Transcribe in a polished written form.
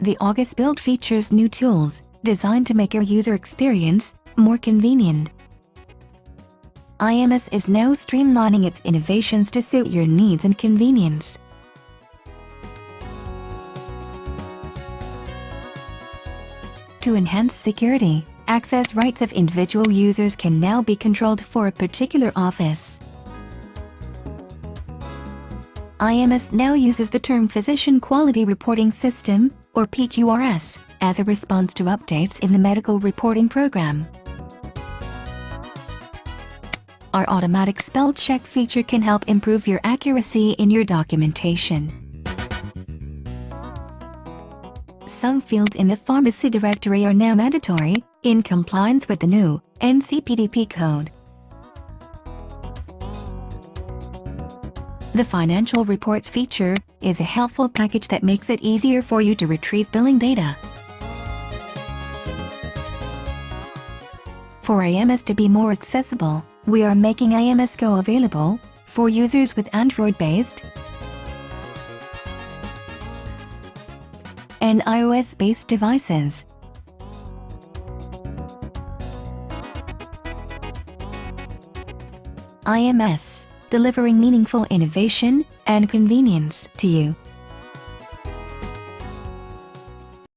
The August build features new tools designed to make your user experience more convenient. IMS is now streamlining its innovations to suit your needs and convenience. To enhance security, access rights of individual users can now be controlled for a particular office. IMS now uses the term Physician Quality Reporting System, or PQRS, as a response to updates in the medical reporting program. Our automatic spell check feature can help improve your accuracy in your documentation. Some fields in the pharmacy directory are now mandatory, in compliance with the new NCPDP code. The Financial Reports feature is a helpful package that makes it easier for you to retrieve billing data. For IMS to be more accessible, we are making IMS Go available for users with Android-based and iOS-based devices. IMS, delivering meaningful innovation and convenience to you.